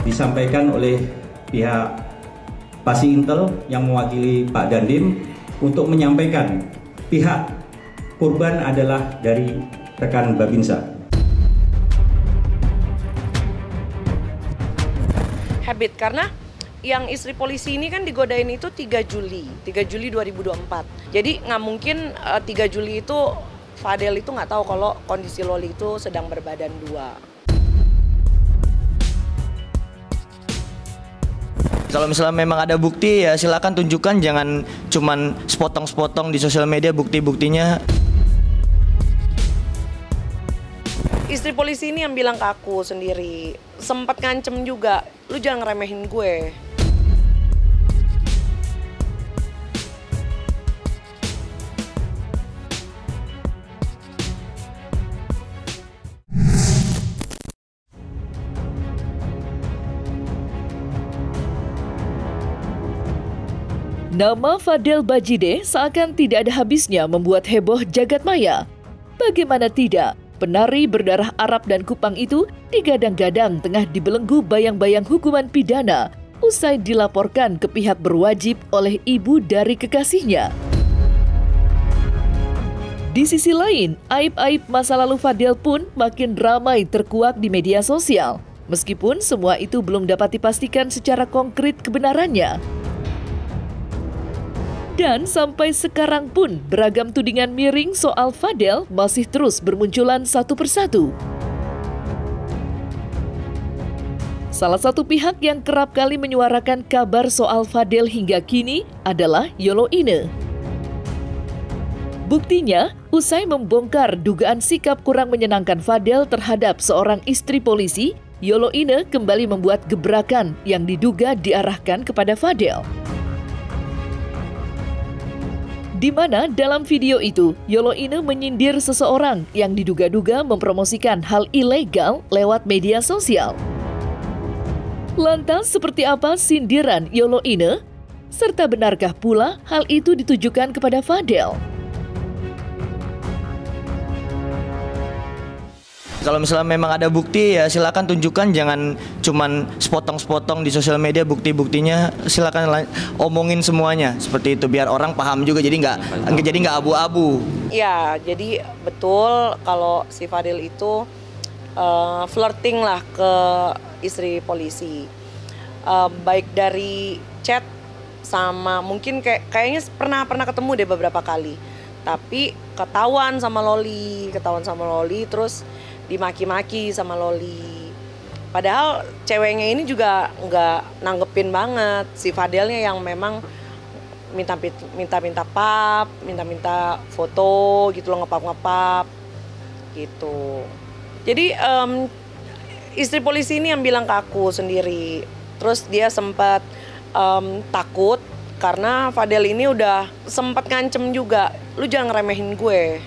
disampaikan oleh pihak Pasi Intel yang mewakili Pak Dandim untuk menyampaikan pihak korban adalah dari rekan Babinsa. Habit, karena yang istri polisi ini kan digodain itu 3 Juli 2024. Jadi nggak mungkin 3 Juli itu Fadel itu nggak tahu kalau kondisi Loli itu sedang berbadan 2. Kalau misalnya memang ada bukti ya silakan tunjukkan, jangan cuman sepotong-sepotong di sosial media bukti-buktinya. Istri polisi ini yang bilang ke aku sendiri, sempat ngancem juga, lu jangan ngeremehin gue. Nama Fadel Bajide seakan tidak ada habisnya membuat heboh jagat maya. Bagaimana tidak, penari berdarah Arab dan Kupang itu digadang-gadang tengah dibelenggu bayang-bayang hukuman pidana usai dilaporkan ke pihak berwajib oleh ibu dari kekasihnya. Di sisi lain, aib-aib masa lalu Fadel pun makin ramai terkuak di media sosial, meskipun semua itu belum dapat dipastikan secara konkret kebenarannya. Dan sampai sekarang pun beragam tudingan miring soal Fadel masih terus bermunculan satu persatu. Salah satu pihak yang kerap kali menyuarakan kabar soal Fadel hingga kini adalah Yolo Ine. Buktinya, usai membongkar dugaan sikap kurang menyenangkan Fadel terhadap seorang istri polisi, Yolo Ine kembali membuat gebrakan yang diduga diarahkan kepada Fadel. Di mana dalam video itu, Yolo Ine menyindir seseorang yang diduga-duga mempromosikan hal ilegal lewat media sosial. Lantas seperti apa sindiran Yolo Ine? Serta benarkah pula hal itu ditujukan kepada Fadel? Kalau misalnya memang ada bukti ya silakan tunjukkan, jangan cuman sepotong-sepotong di sosial media bukti-buktinya, silakan omongin semuanya seperti itu biar orang paham juga, jadi nggak abu-abu. Ya, jadi betul kalau si Fadel itu flirting lah ke istri polisi, baik dari chat sama mungkin kayaknya pernah ketemu deh beberapa kali, tapi ketahuan sama Loli terus dimaki-maki sama Loli. Padahal ceweknya ini juga nggak nanggepin banget, si Fadelnya yang memang minta pap, minta foto gitu loh, ngepap gitu. Jadi istri polisi ini yang bilang ke aku sendiri, terus dia sempat takut karena Fadel ini udah sempat ngancem juga, lu jangan ngeremehin gue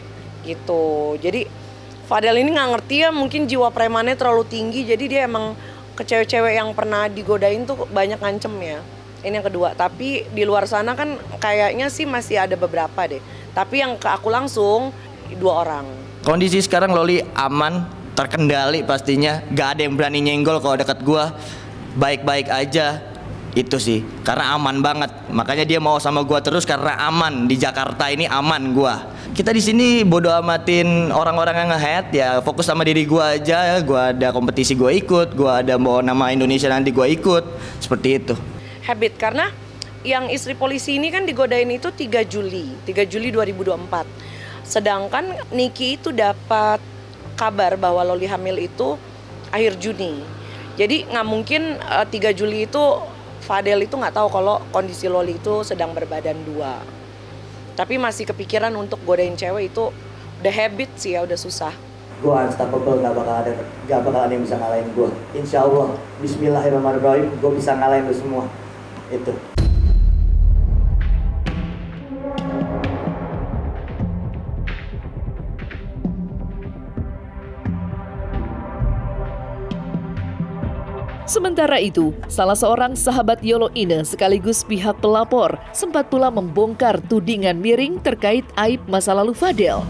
gitu. Jadi Fadel ini nggak ngerti ya, mungkin jiwa premannya terlalu tinggi, jadi dia emang ke cewek-cewek yang pernah digodain tuh banyak ngancem ya. Ini yang kedua, tapi di luar sana kan kayaknya sih masih ada beberapa deh. Tapi yang ke aku langsung 2 orang. Kondisi sekarang Loli aman, terkendali pastinya, gak ada yang berani nyenggol kalau dekat gua, baik-baik aja. Itu sih, karena aman banget. Makanya dia mau sama gua terus karena aman, di Jakarta ini aman gua. Kita di sini bodo amatin orang-orang yang nge-head, ya fokus sama diri gua aja. Gua ada kompetisi gua ikut, gua ada bawa nama Indonesia nanti gua ikut, seperti itu. Habit, karena yang istri polisi ini kan digodain itu 3 Juli 2024. Sedangkan Niki itu dapat kabar bahwa Loli hamil itu akhir Juni. Jadi nggak mungkin 3 Juli itu Fadel itu nggak tahu kalau kondisi Loli itu sedang berbadan 2. Tapi masih kepikiran untuk godain cewek itu udah habit sih ya, udah susah. Gue unstoppable, gak bakal ada yang bisa ngalahin gue. Insya Allah, bismillahirrahmanirrahim, gue bisa ngalahin lu semua. Itu. Sementara itu, salah seorang sahabat Yolo Ine sekaligus pihak pelapor sempat pula membongkar tudingan miring terkait aib masa lalu Fadel.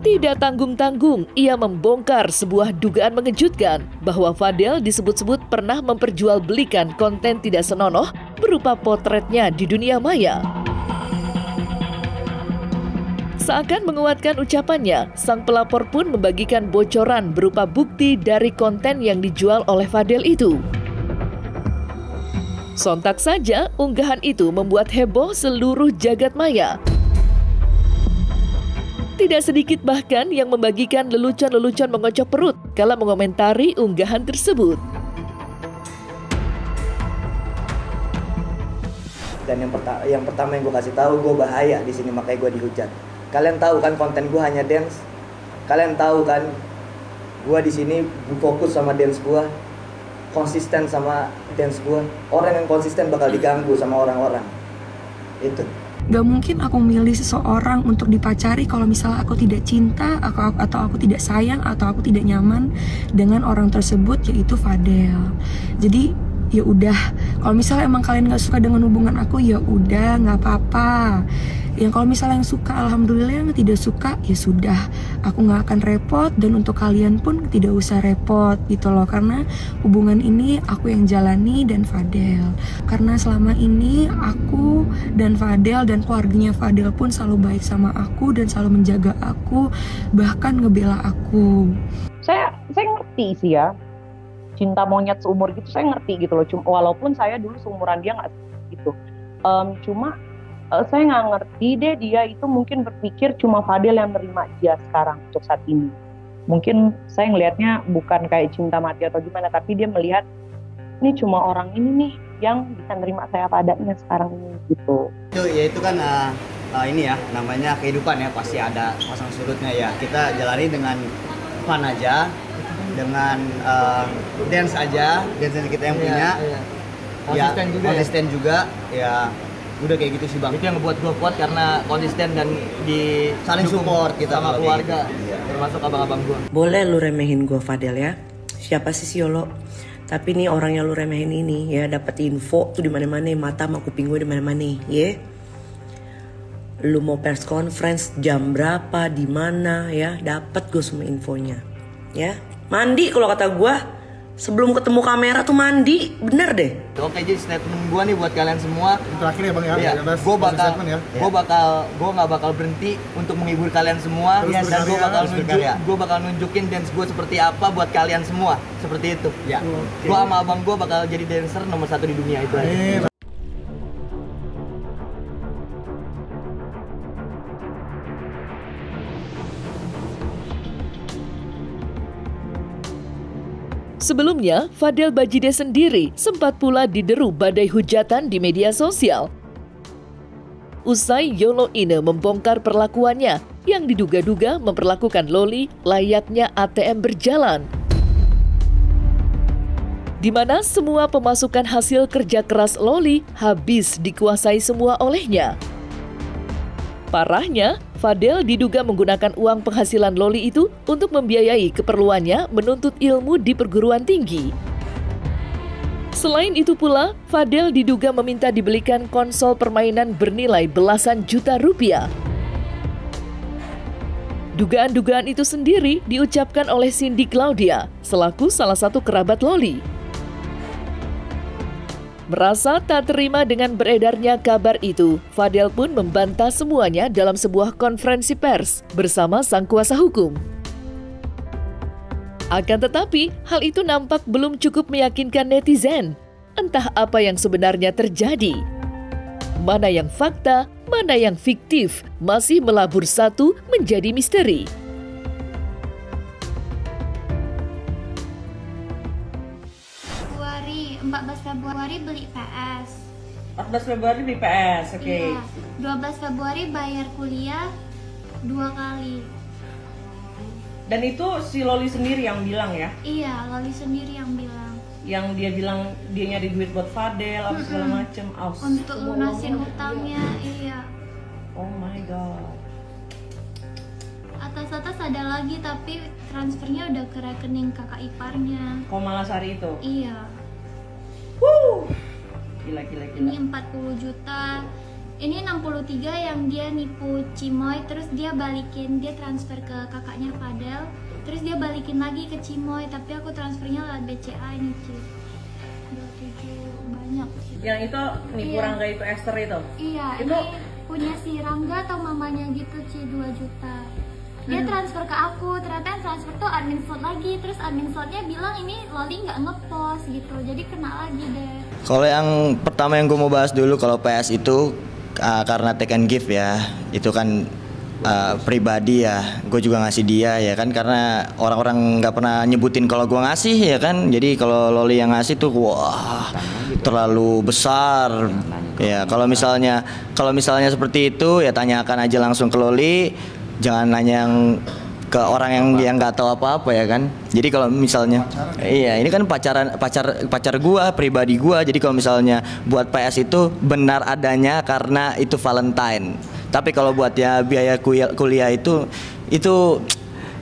Tidak tanggung-tanggung, ia membongkar sebuah dugaan mengejutkan bahwa Fadel disebut-sebut pernah memperjualbelikan konten tidak senonoh berupa potretnya di dunia maya. Seakan menguatkan ucapannya, sang pelapor pun membagikan bocoran berupa bukti dari konten yang dijual oleh Fadel itu. Sontak saja, unggahan itu membuat heboh seluruh jagat maya. Tidak sedikit bahkan yang membagikan lelucon-lelucon mengocok perut kala mengomentari unggahan tersebut. Dan yang pertama yang gue kasih tahu, gue bahaya di sini, makanya gue dihujat. Kalian tahu kan konten gue hanya dance. Kalian tahu kan gue di sini fokus sama dance gue, konsisten sama dance gue. Orang yang konsisten bakal diganggu sama orang-orang. Itu. Gak mungkin aku milih seseorang untuk dipacari kalau misalnya aku tidak cinta, atau aku tidak sayang, atau aku tidak nyaman dengan orang tersebut, yaitu Fadel. Jadi ya udah, kalau misalnya emang kalian gak suka dengan hubungan aku, ya udah, nggak apa-apa. Yang kalau misalnya yang suka, alhamdulillah. Yang tidak suka, ya sudah, aku nggak akan repot, dan untuk kalian pun tidak usah repot gitu loh, karena hubungan ini aku yang jalani dan Fadel. Karena selama ini aku dan Fadel dan keluarganya Fadel pun selalu baik sama aku dan selalu menjaga aku, bahkan ngebela aku. Saya ngerti sih ya, cinta monyet seumur gitu saya ngerti gitu loh. Walaupun saya dulu seumuran dia nggak gitu. Cuma saya nggak ngerti deh, dia itu mungkin berpikir cuma Fadel yang menerima dia sekarang untuk saat ini. Mungkin saya ngelihatnya bukan kayak cinta mati atau gimana, tapi dia melihat ini cuma orang ini nih yang bisa nerima saya padanya sekarang ini gitu. Itu kan ini ya namanya kehidupan ya, pasti ada pasang surutnya ya. Kita jalani dengan fun aja, dengan dance aja, dance kita yang punya. Konsisten juga ya. Udah kayak gitu sih Bang. Itu yang ngebuat gue kuat karena konsisten dan di saling support kita sama keluarga, termasuk abang-abang gue. Boleh lu remehin gue Fadel ya. Siapa sih Yolo? Tapi nih orang yang lu remehin ini ya dapat info tuh di mana-mana, mata sama kuping gue di mana-mana, ya. Lu mau press conference jam berapa, di mana ya? Dapat gue semua infonya. Ya. Mandi kalau kata gue. Sebelum ketemu kamera tuh mandi, bener deh. Oke, jadi statement gue nih buat kalian semua. Terakhir ya Bang ya. Iya, gue nggak bakal berhenti untuk menghibur kalian semua. Dan gue bakal nunjukin dance gue seperti apa buat kalian semua. Seperti itu. Ya. Gue sama abang gue bakal jadi dancer nomor 1 di dunia itu aja. Sebelumnya, Fadel Bajide sendiri sempat pula dideru badai hujatan di media sosial. Usai Yolo Ine membongkar perlakuannya yang diduga-duga memperlakukan Loli layaknya ATM berjalan, di mana semua pemasukan hasil kerja keras Loli habis dikuasai semua olehnya. Parahnya, Fadel diduga menggunakan uang penghasilan Loli itu untuk membiayai keperluannya menuntut ilmu di perguruan tinggi. Selain itu pula, Fadel diduga meminta dibelikan konsol permainan bernilai belasan juta rupiah. Dugaan-dugaan itu sendiri diucapkan oleh Cindy Claudia, selaku salah satu kerabat Loli. Merasa tak terima dengan beredarnya kabar itu, Fadel pun membantah semuanya dalam sebuah konferensi pers bersama sang kuasa hukum. Akan tetapi, hal itu nampak belum cukup meyakinkan netizen. Entah apa yang sebenarnya terjadi. Mana yang fakta, mana yang fiktif, masih melabur satu menjadi misteri. 14 Februari beli PS. 14 Februari beli PS, oke. Iya. 12 Februari bayar kuliah 2 kali. Dan itu si Loli sendiri yang bilang ya? Iya, Loli sendiri yang bilang. Yang dia bilang dia nyari duit buat Fadel, apa segala macem. Untuk lunasin hutangnya, iya. Oh my god. Atas ada lagi, tapi transfernya udah ke rekening kakak iparnya. Komalasari itu? Iya. Gila. Ini 40 juta Ini 63 yang dia nipu Cimoy, terus dia balikin, dia transfer ke kakaknya Fadel, terus dia balikin lagi ke Cimoy, tapi aku transfernya lewat BCA ini Ci. 27 banyak sih. Yang itu nipu Rangga itu Esther itu? Iya, itu ini punya si Rangga atau mamanya gitu Ci, 2 juta. Dia transfer ke aku, ternyata yang transfer tuh admin slot lagi, terus admin slotnya bilang ini Loli nggak ngepost gitu, jadi kena lagi deh. Kalau yang pertama yang gue mau bahas dulu, kalau PS itu karena take and give ya, itu kan pribadi ya, gue juga ngasih dia ya kan, karena orang-orang nggak pernah nyebutin kalau gue ngasih ya kan, jadi kalau Loli yang ngasih tuh wah terlalu besar ya. Kalau misalnya seperti itu ya tanyakan aja langsung ke Loli, jangan nanya yang ke orang yang nggak tahu apa-apa ya kan. Jadi kalau misalnya iya ini kan pacar gua, pribadi gua. Jadi kalau misalnya buat PS itu benar adanya karena itu Valentine. Tapi kalau buat ya biaya kuliah itu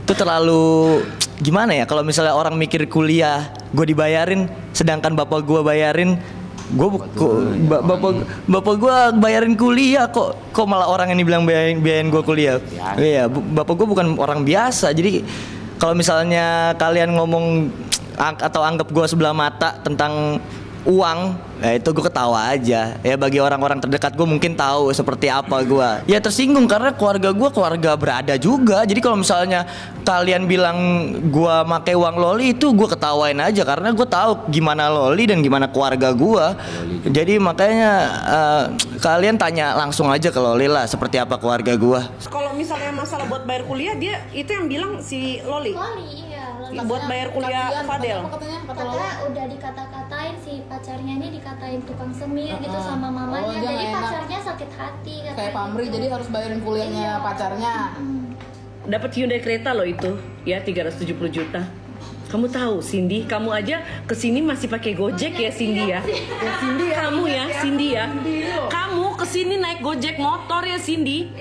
terlalu gimana ya, kalau misalnya orang mikir kuliah gue dibayarin sedangkan bapak gua bayarin, bapak gue bayarin kuliah kok malah orang ini bilang biayain gue kuliah. Iya, bapak gue bukan orang biasa. Jadi kalau misalnya kalian ngomong atau anggap gue sebelah mata tentang uang, ya itu gue ketawa aja. Ya bagi orang-orang terdekat gue mungkin tahu seperti apa gue. Ya tersinggung karena keluarga gue keluarga berada juga. Jadi kalau misalnya kalian bilang gue make uang Loli, itu gue ketawain aja karena gue tahu gimana Loli dan gimana keluarga gue. Jadi makanya kalian tanya langsung aja ke Loli lah seperti apa keluarga gue. Kalau misalnya masalah buat bayar kuliah, dia itu yang bilang si Loli. Iya. Buat bayar kuliah Fadel. Katanya udah dikata-katain si pacarnya ini, dikatain tukang semir gitu sama mamanya, jadi pacarnya sakit hati katanya. Kayak pamrih, gitu. Jadi harus bayarin kuliahnya pacarnya. Dapat Hyundai Creta loh itu, ya 370 juta. Kamu tahu Cindy, kamu aja kesini masih pakai Gojek ya Cindy ya. Cindy kamu ya Cindy ya. Kamu kesini naik Gojek motor ya Cindy.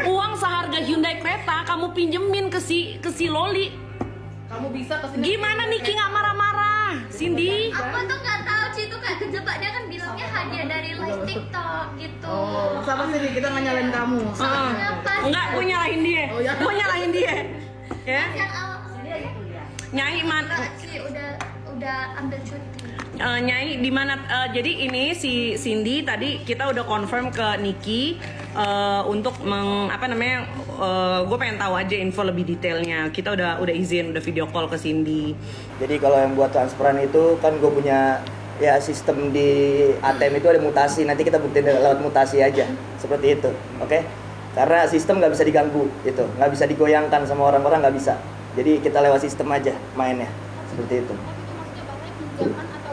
Uang seharga Hyundai Creta kamu pinjemin ke si Loli. Kamu bisa kesini. Gimana Niki nggak marah-marah, Cindy? Aku tuh nggak tahu Ci, itu kayak kejebak, dia kan bilangnya hadiah dari live TikTok gitu. Oh, sama sih kita nggak nyalain kamu. Enggak, gue nyalahin dia. Gue nyalahin dia. Ya. Nyai mana? Ci udah ambil cuti. Nyai di mana? Jadi ini si Cindy tadi kita udah confirm ke Niki untuk gue pengen tahu aja info lebih detailnya. Kita udah izin, udah video call ke Cindy. Jadi kalau yang buat transferan itu kan gue punya ya sistem di ATM itu ada mutasi. Nanti kita buktiin lewat mutasi aja seperti itu, oke? Karena sistem nggak bisa diganggu, itu nggak bisa digoyangkan sama orang-orang, nggak bisa. Jadi kita lewat sistem aja mainnya seperti itu.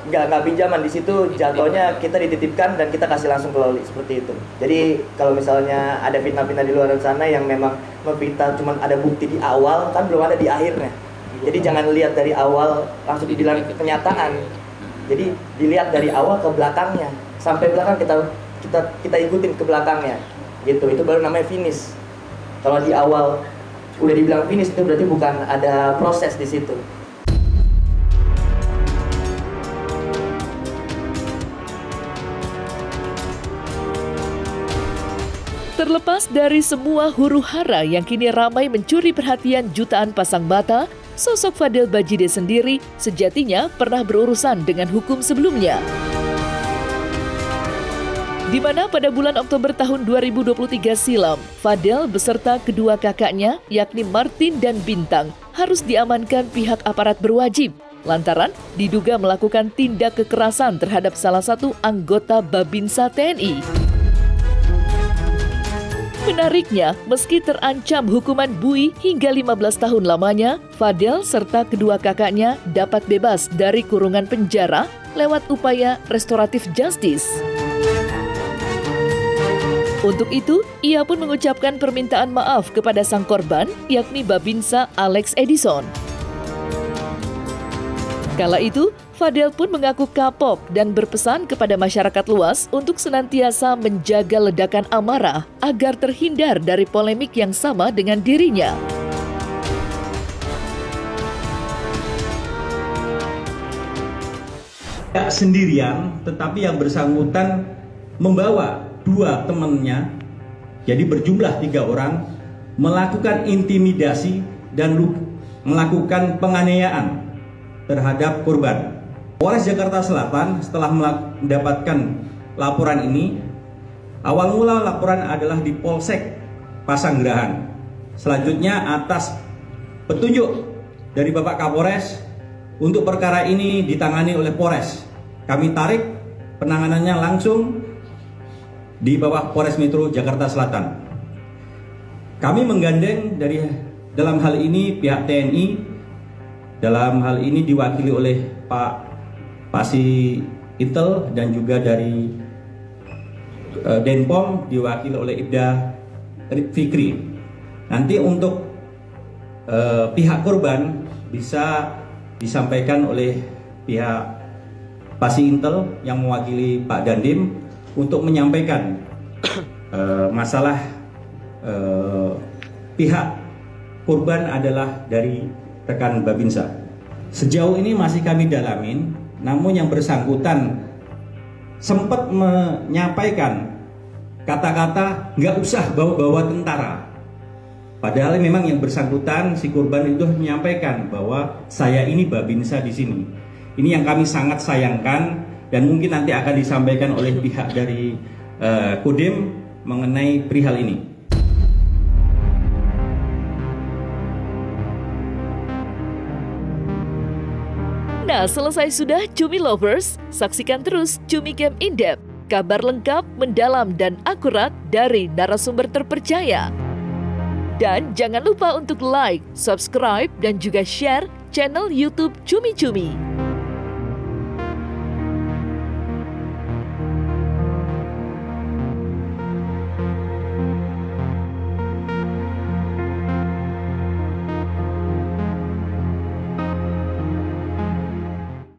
Nggak pinjaman, di situ jatuhnya kita dititipkan dan kita kasih langsung ke Loli seperti itu. Jadi kalau misalnya ada fitnah-fitnah di luar sana yang memang memfitnah cuman ada bukti di awal, kan belum ada di akhirnya. Jadi jangan lihat dari awal langsung dibilang kenyataan. Jadi dilihat dari awal ke belakangnya, sampai belakang kita ikutin ke belakangnya. Gitu, itu baru namanya finish. Kalau di awal udah dibilang finish itu berarti bukan ada proses di situ. Terlepas dari semua huru-hara yang kini ramai mencuri perhatian jutaan pasang mata, sosok Fadel Bajide sendiri sejatinya pernah berurusan dengan hukum sebelumnya. Di mana pada bulan Oktober tahun 2023 silam, Fadel beserta kedua kakaknya yakni Martin dan Bintang harus diamankan pihak aparat berwajib lantaran diduga melakukan tindak kekerasan terhadap salah satu anggota Babinsa TNI. Menariknya, meski terancam hukuman bui hingga 15 tahun lamanya, Fadel serta kedua kakaknya dapat bebas dari kurungan penjara lewat upaya restoratif justice. Untuk itu, ia pun mengucapkan permintaan maaf kepada sang korban, yakni Babinsa Alex Edison. Kala itu, Fadel pun mengaku kapok dan berpesan kepada masyarakat luas untuk senantiasa menjaga ledakan amarah agar terhindar dari polemik yang sama dengan dirinya. Tidak sendirian, tetapi yang bersangkutan membawa 2 temannya, jadi berjumlah 3 orang, melakukan intimidasi dan melakukan penganiayaan terhadap korban. Polres Jakarta Selatan setelah mendapatkan laporan ini, awal mula laporan adalah di Polsek Pasanggerahan. Selanjutnya atas petunjuk dari Bapak Kapolres, untuk perkara ini ditangani oleh Polres. Kami tarik penanganannya langsung di bawah Polres Metro Jakarta Selatan. Kami menggandeng dalam hal ini pihak TNI, dalam hal ini diwakili oleh Pak Pasi Intel dan juga dari Denpom diwakili oleh Ibda Fikri. Nanti untuk pihak korban bisa disampaikan oleh pihak Pasi Intel yang mewakili Pak Dandim untuk menyampaikan masalah pihak korban adalah dari rekan Babinsa. Sejauh ini masih kami dalamin, namun yang bersangkutan sempat menyampaikan kata-kata nggak usah bawa-bawa tentara. Padahal memang yang bersangkutan si korban itu menyampaikan bahwa saya ini Babinsa di sini. Ini yang kami sangat sayangkan dan mungkin nanti akan disampaikan oleh pihak dari Kodim mengenai perihal ini. Nah, selesai sudah Cumi Lovers, saksikan terus Cumi Camp In-Depth, kabar lengkap, mendalam, dan akurat dari narasumber terpercaya. Dan jangan lupa untuk like, subscribe, dan juga share channel YouTube Cumi Cumi.